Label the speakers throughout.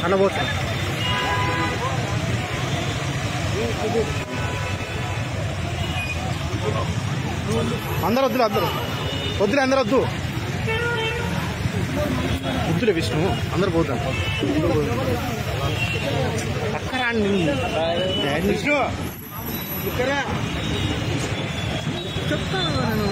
Speaker 1: అనబోతా అందరు వద్దులే అందరు వద్దు వద్దులే విష్ణు అందరు పోతాం అక్కరా విష్ణు ఇక్కడ చెప్తాను నేను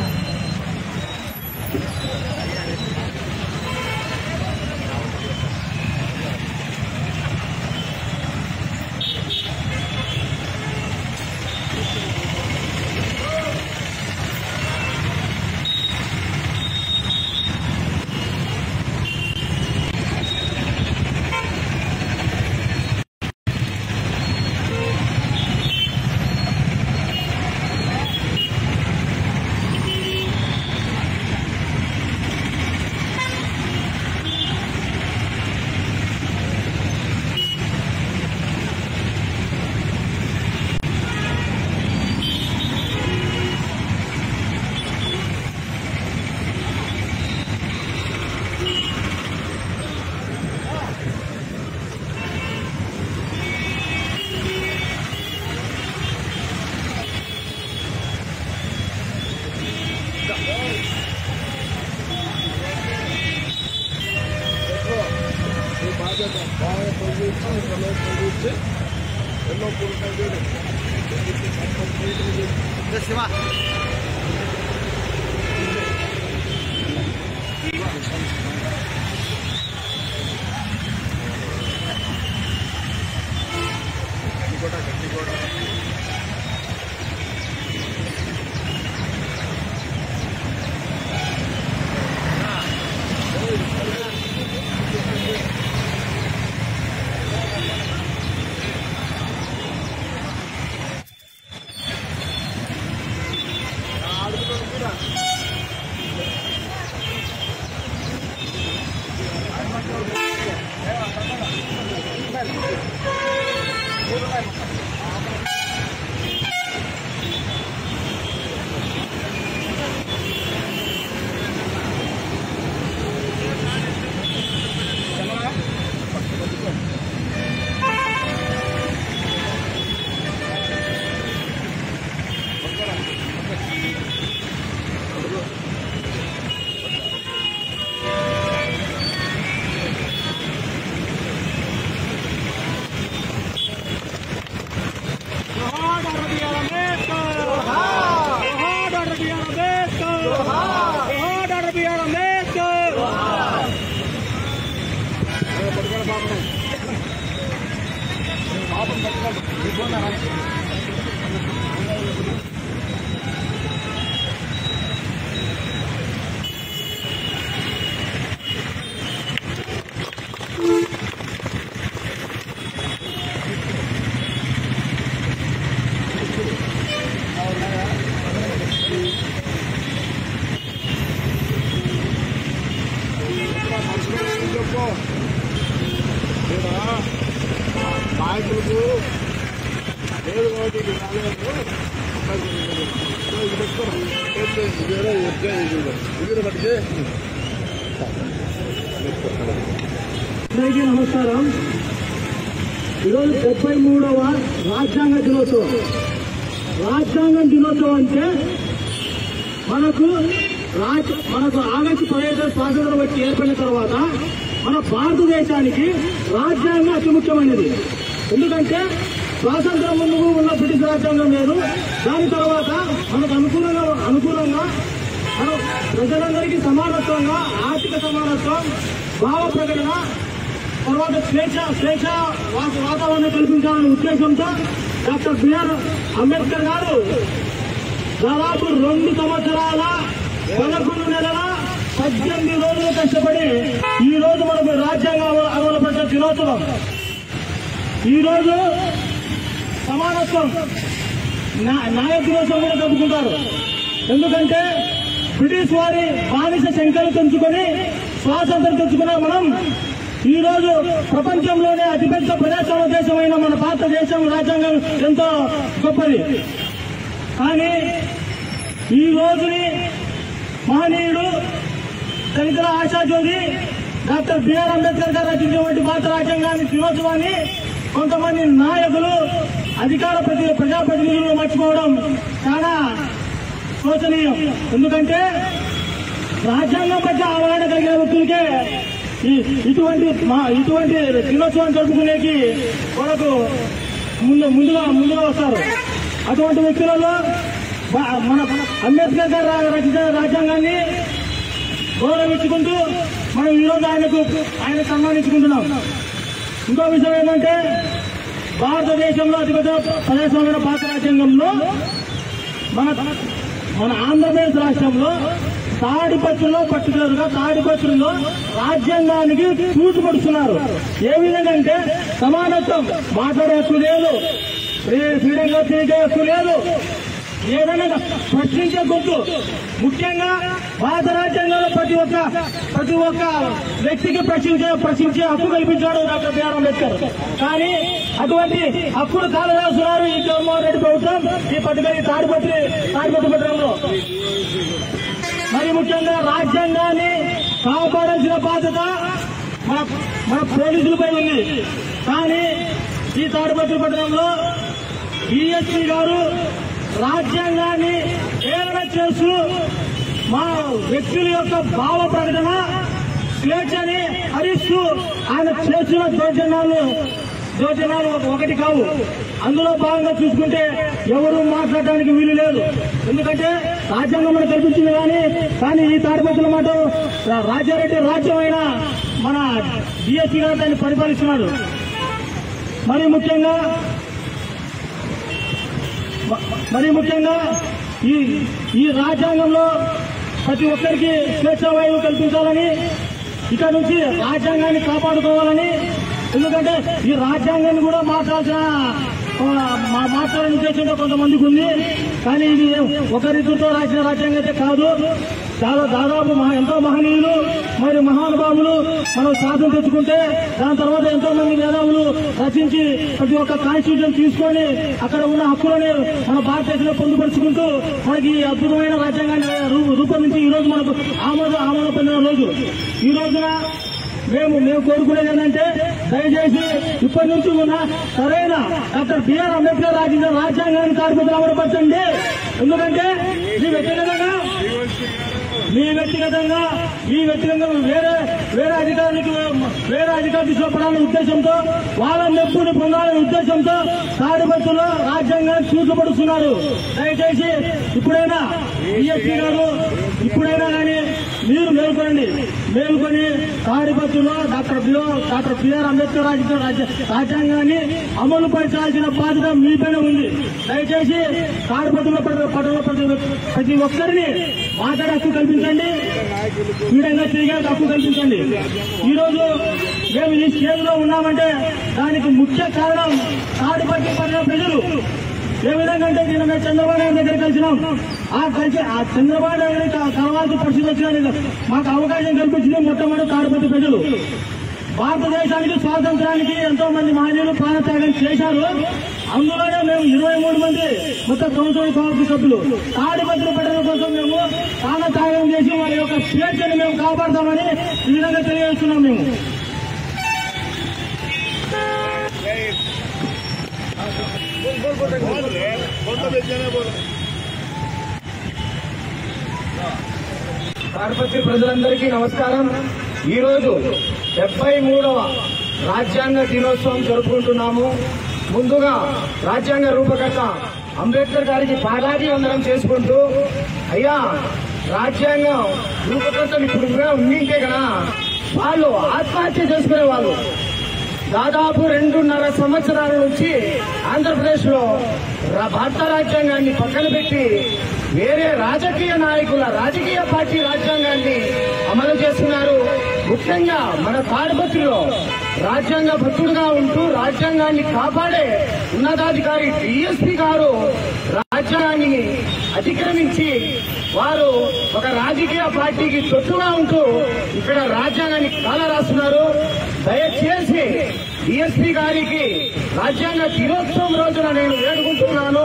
Speaker 1: శివ
Speaker 2: నమస్కారం. ఈరోజు 73వ రాజ్యాంగ దినోత్సవం. రాజ్యాంగం దినోత్సవం అంటే మనకు ఆగస్టు 15 స్వాతంత్రం వచ్చి ఏర్పడిన తర్వాత మన భారతదేశానికి రాజ్యాంగం అతి ముఖ్యమైనది. ఎందుకంటే స్వాతంత్రం ముందు ఉన్న బ్రిటిష్ రాజ్యాంగం లేదు. దాని తర్వాత మనకు అనుకూలంగా మనం ప్రజలందరికీ సమానత్వంగా ఆర్థిక సమానత్వం, భావ ప్రకటన, తర్వాత స్వేచ్ఛ వాతావరణం కల్పించాలనే ఉద్దేశంతో డాక్టర్ బిఆర్ అంబేద్కర్ గారు దాదాపు 2 సంవత్సరాల 11 నెలల 18 రోజులు కష్టపడి ఈ రోజు మనకు రాజ్యాంగం అమలుపరిచిన దినోత్సవం. ఈ రోజు సమానత్వం న్యాయ దినోత్సవం కూడా జరుపుకుంటారు. ఎందుకంటే బ్రిటిష్ వారి బానిస శంకలు తెంచుకొని స్వాతంత్రం తెచ్చుకున్న మనం ఈ రోజు ప్రపంచంలోనే అతిపెద్ద ప్రజాస్వామ్య దేశమైన మన భారతదేశం రాజ్యాంగం ఎంతో గొప్పది. కానీ ఈ రోజుని మహనీయుడు దళితుల ఆశాజ్యోతి డాక్టర్ బిఆర్ అంబేద్కర్ గారు రచించినటువంటి భారత రాజ్యాంగాన్ని దినోత్సవాన్ని కొంతమంది నాయకులు అధికార ప్రజాప్రతినిధులు మర్చిపోవడం చాలా శోచనీయం. ఎందుకంటే రాజ్యాంగం పట్ల అవగాహన కలిగిన వ్యక్తులకే ఇటువంటి దినోత్సవం జరుపుకునేకి వాళ్ళకు ముందుగా వస్తారు. అటువంటి వ్యక్తులలో మన అంబేద్కర్ గారు రచించిన రాజ్యాంగాన్ని గౌరవించుకుంటూ మనం ఈరోజు ఆయన సన్మానించుకుంటున్నాం. ఇంకో విషయం ఏంటంటే భారతదేశంలో అతిపెద్ద ప్రజాస్వామ్య భారత రాజ్యాంగంలో మన ఆంధ్రప్రదేశ్ రాష్ట్రంలో పర్టికులర్ గా తాడిపత్రుల్లో రాజ్యాంగానికి తూచుపడుతున్నారు. ఏ విధంగా అంటే సమానత్వం, మాట్లాడే హక్కు లేదు, ఫ్రీడమ్ గా తిరిగే హక్కు లేదు, ఏదైనా ప్రశ్నించే గొంతు. ముఖ్యంగా భారత రాజ్యాంగంలో ప్రతి ఒక్క వ్యక్తికి ప్రశ్నించే హక్కు కల్పించాడు డాక్టర్ బిఆర్ అంబేద్కర్. కానీ అటువంటి హక్కులు కాలరాస్తున్నారు ఈ జగన్మోహన్ రెడ్డి ప్రభుత్వం ఈ పట్టుకొని తాడిపత్రి పట్టణంలో. మరి ముఖ్యంగా రాజ్యాంగాన్ని కాపాడాల్సిన బాధ్యత మన పోలీసులపై ఉంది. కానీ ఈ తాడిపత్రి పట్టణంలో డిఎస్పీ గారు రాజ్యాంగాన్ని హేళన చేస్తూ మా వ్యక్తుల యొక్క భావ ప్రకటన స్వేచ్ఛని హరిస్తూ ఆయన చేసిన దౌర్జన్యాలు ఒకటి కావు. అందులో భాగంగా చూసుకుంటే ఎవరు మాట్లాడడానికి వీలు లేదు. ఎందుకంటే రాజ్యాంగం మనకు కల్పించింది కానీ ఈ తాడిపత్రుల మాట రాజారెడ్డి రాజ్యం అయిన మన డిఎస్పీ గారు దాన్ని పరిపాలిస్తున్నాడు. మరి ముఖ్యంగా ఈ రాజ్యాంగంలో ప్రతి ఒక్కరికి స్వేచ్ఛావాయువు కల్పించాలని, ఇక్కడ నుంచి రాజ్యాంగాన్ని కాపాడుకోవాలని, ఎందుకంటే ఈ రాజ్యాంగాన్ని కూడా మాట్లాడే ఉద్దేశంతో కొంతమందికి ఉంది. కానీ ఇది ఒకరితో రాసిన రాజ్యాంగం అయితే కాదు. దాదాపు ఎంతో మహనీయులు మరి మహానుభావులు మనం సాధన తెచ్చుకుంటే దాని తర్వాత ఎంతో మంది మేధావులు రచించి ప్రతి ఒక్క కాన్స్టిట్యూషన్ తీసుకొని అక్కడ ఉన్న హక్కులని మన భారతదేశంలో పొందుపరుచుకుంటూ మనకి అద్భుతమైన రాజ్యాంగాన్ని రూపొందించి ఈ రోజు మనకు ఆమోదం పొందిన రోజు. ఈ రోజున మేము కోరుకునేది ఏంటంటే దయచేసి ఇప్పటి నుంచి ఉన్న సరైన డాక్టర్ బిఆర్ అంబేద్కర్ రాసిన రాజ్యాంగాన్ని తాడిపత్రులు అమలుపరచండి. ఎందుకంటే మీ వ్యక్తిగతంగా వేరే అధికారులకు చూపడాలనే ఉద్దేశంతో వాళ్ళ మెప్పుని పొందాలనే ఉద్దేశంతో తాడిపత్రులో రాజ్యాంగాన్ని చూపబడుతున్నారు. దయచేసి ఇప్పుడైనా డిఎస్పీ గారు కానీ మీరు మేల్కొని తాడిపత్రులో డాక్టర్ బిఆర్ అంబేద్కర్ రాసిన రాజ్యాంగాన్ని అమలు పరచాల్సిన బాధ్యత మీపైన ఉంది. దయచేసి తాడిపత్రులో పట్టణ ప్రతి ఒక్కరిని మాట్లాడే హక్కు కల్పించండి, వీడంగా తిరిగే హక్కు కల్పించండి. ఈ రోజు మేము ఈ స్టేజ్లో ఉన్నామంటే దానికి ముఖ్య కారణం తాడిపత్రి పట్టణ ప్రజలు. ఏ విధంగా అంటే నిన్న మేము చంద్రబాబు నాయుడు దగ్గర కలిసినాం. ఆ చంద్రబాబు నాయుడు కలవాల్సిన పరిస్థితి వచ్చిన మాకు అవకాశం కల్పించింది మొట్టమొదటి తాడిపత్రి ప్రజలు. భారతదేశానికి స్వాతంత్రానికి ఎంతో మంది మహనీయులు ప్రాణత్యాగం చేశారు. అందులోనే మేము 23 మంది మొత్తం కౌన్సిల్ కౌన్సిల్ సభ్యులు తాడిపత్రి పట్టణం కోసం మేము ప్రాణత్యాగం చేసి వారి యొక్క స్వేచ్ఛను మేము కాపాడతామని ఈ విధంగా తెలియజేస్తున్నాం. మేము
Speaker 3: తాడిపత్రి ప్రజలందరికీ నమస్కారం. ఈ రోజు 73వ రాజ్యాంగ దినోత్సవం జరుపుకుంటున్నాము. ముందుగా రాజ్యాంగ రూపకర్త అంబేద్కర్ గారికి పాదాభివందనం చేసుకుంటూ, అయ్యా రాజ్యాంగం రూపకర్తలు ఇప్పుడు ఉండింటే కదా వాళ్ళు ఆత్మహత్య చేసుకునే వాళ్ళు. దాదాపు 2.5 సంవత్సరాల నుంచి ఆంధ్రప్రదేశ్ లో భారత రాజ్యాంగాన్ని పక్కన పెట్టి వేరే రాజకీయ నాయకుల రాజకీయ పార్టీ రాజ్యాంగాన్ని అమలు చేస్తున్నారు. ముఖ్యంగా మన తాడిపత్రిలో రాజ్యాంగ భక్తుడుగా ఉంటూ రాజ్యాంగాన్ని కాపాడే ఉన్నతాధికారి డిఎస్పీ గారు రాజ్యాంగాన్ని అతిక్రమించి వారు ఒక రాజకీయ పార్టీకి తొత్తుగా ఉంటూ ఇక్కడ రాజ్యాంగాన్ని కాలరాస్తున్నారు. దయచేసి డిఎస్పీ గారికి రాజ్యాంగ దినోత్సవం రోజున నేను వేడుకుంటున్నాను,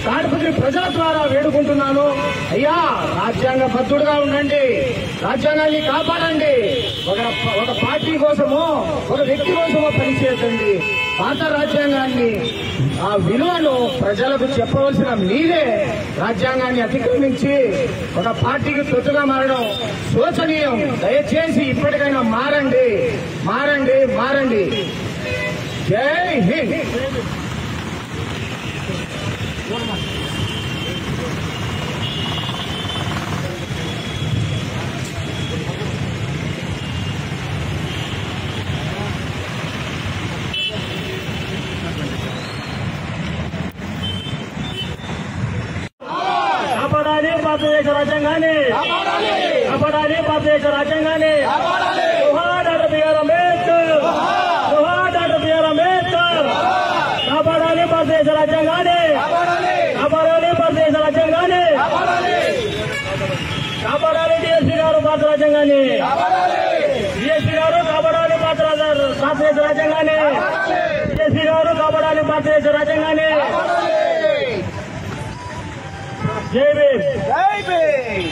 Speaker 3: తాడిపత్రి ప్రజల ద్వారా వేడుకుంటున్నాను. అయ్యా, రాజ్యాంగ బద్ధుడుగా ఉండండి, రాజ్యాంగాన్ని కాపాడండి. ఒక పార్టీ కోసమో ఒక వ్యక్తి కోసమో పనిచేయకండి. పాత రాజ్యాంగాన్ని ఆ విలువను ప్రజలకు చెప్పవలసిన మీరే రాజ్యాంగాన్ని అతిక్రమించి ఒక పార్టీకి తొత్తుగా మారడం శోచనీయం. దయచేసి ఇప్పటికైనా మారండి, మారండి, మారండి. జై హింద్.
Speaker 2: కాపాడాలి భారతదేశ రాజ్యాంగాన్ని, కాపాడాలి భారతదేశ రాజ్యాంగాన్ని. జోహార్ డాక్టర్ బిఆర్ అంబేద్కర్, జోహార్ డాక్టర్ బిఆర్ అంబేద్కర్. కాపాడాలి భారతదేశ రాజ్యాంగాన్ని, కాపాడాలి భారతదేశ రాజ్యాంగాన్ని, కాపాడాలి. డిఎస్పీ గారు భారత రాజ్యాంగాన్ని, డిఎస్పీ గారు కాపాడాలి భారతదేశ రాజ్యాంగాన్ని, డిఎస్పీ గారు కాపాడాలి భారతదేశ రాజ్యాంగాన్ని. జై భీమ్.
Speaker 1: జై భీమ్.